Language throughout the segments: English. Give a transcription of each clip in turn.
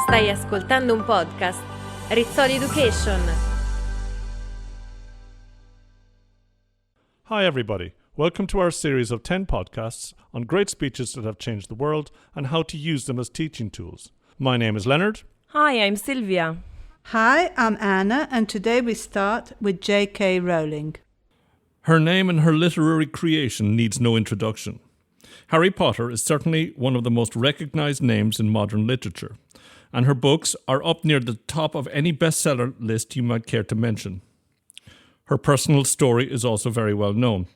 Stai ascoltando un podcast, Rizzoli Education. Hi everybody, welcome to our series of 10 podcasts on great speeches that have changed the world and how to use them as teaching tools. My name is Leonard. Hi, I'm Sylvia. Hi, I'm Anna, and today we start with J.K. Rowling. Her name and her literary creation needs no introduction. Harry Potter is certainly one of the most recognised names in modern literature, and her books are up near the top of any bestseller list you might care to mention. Her personal story is also very well known.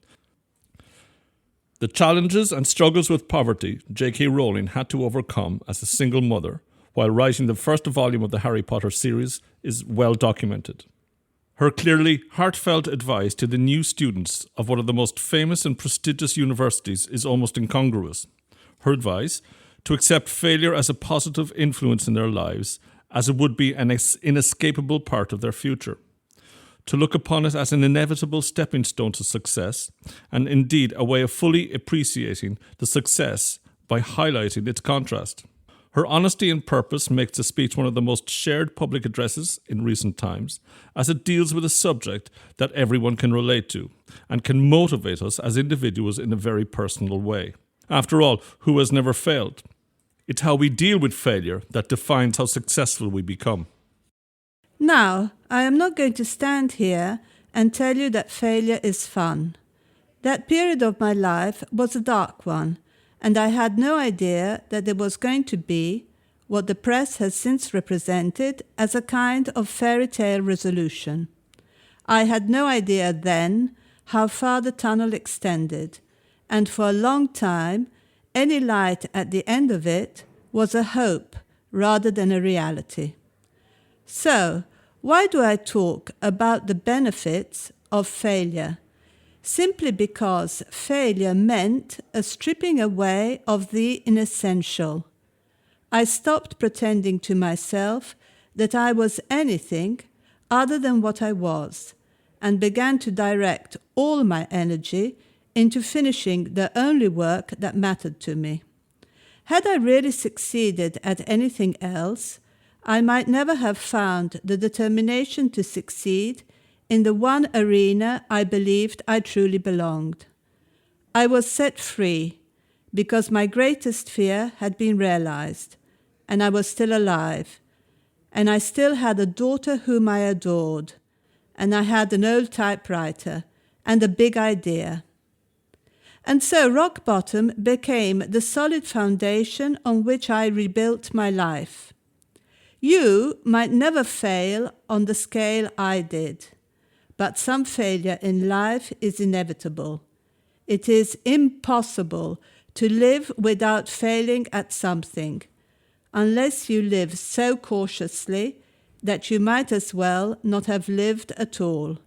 The challenges and struggles with poverty J.K. Rowling had to overcome as a single mother while writing the first volume of the Harry Potter series is well documented. Her clearly heartfelt advice to the new students of one of the most famous and prestigious universities is almost incongruous. Her advice, to accept failure as a positive influence in their lives, as it would be an inescapable part of their future. To look upon it as an inevitable stepping stone to success, and indeed a way of fully appreciating the success by highlighting its contrast. Her honesty and purpose makes the speech one of the most shared public addresses in recent times, as it deals with a subject that everyone can relate to and can motivate us as individuals in a very personal way. After all, who has never failed? It's how we deal with failure that defines how successful we become. Now, I am not going to stand here and tell you that failure is fun. That period of my life was a dark one, and I had no idea that there was going to be what the press has since represented as a kind of fairy tale resolution. I had no idea then how far the tunnel extended, and for a long time, any light at the end of it was a hope rather than a reality. So, why do I talk about the benefits of failure? Simply because failure meant a stripping away of the inessential. I stopped pretending to myself that I was anything other than what I was, and began to direct all my energy into finishing the only work that mattered to me. Had I really succeeded at anything else, I might never have found the determination to succeed in the one arena I believed I truly belonged. I was set free because my greatest fear had been realized, and I was still alive, and I still had a daughter whom I adored, and I had an old typewriter and a big idea. And so rock bottom became the solid foundation on which I rebuilt my life. You might never fail on the scale I did, but some failure in life is inevitable. It is impossible to live without failing at something, unless you live so cautiously that you might as well not have lived at all,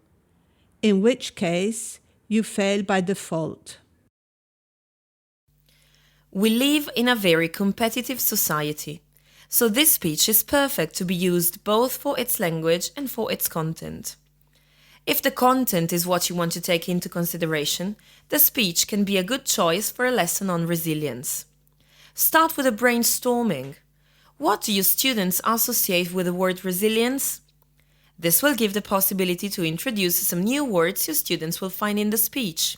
in which case you fail by default. We live in a very competitive society, so this speech is perfect to be used both for its language and for its content. If the content is what you want to take into consideration, the speech can be a good choice for a lesson on resilience. Start with a brainstorming. What do your students associate with the word resilience? This will give the possibility to introduce some new words your students will find in the speech.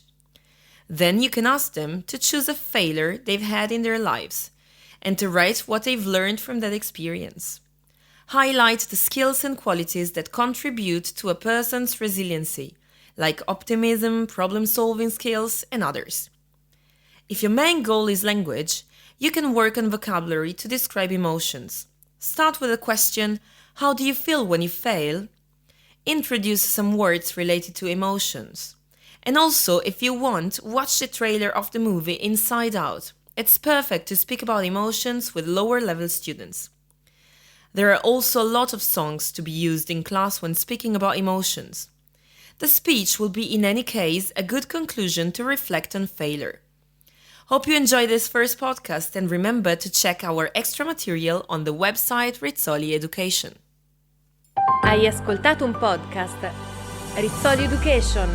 Then you can ask them to choose a failure they've had in their lives and to write what they've learned from that experience. Highlight the skills and qualities that contribute to a person's resiliency, like optimism, problem-solving skills, and others. If your main goal is language, you can work on vocabulary to describe emotions. Start with a question, how do you feel when you fail? Introduce some words related to emotions. And also, if you want, watch the trailer of the movie Inside Out. It's perfect to speak about emotions with lower-level students. There are also a lot of songs to be used in class when speaking about emotions. The speech will be in any case a good conclusion to reflect on failure. Hope you enjoyed this first podcast and remember to check our extra material on the website Rizzoli Education. Hai ascoltato un podcast, Rizzoli Education.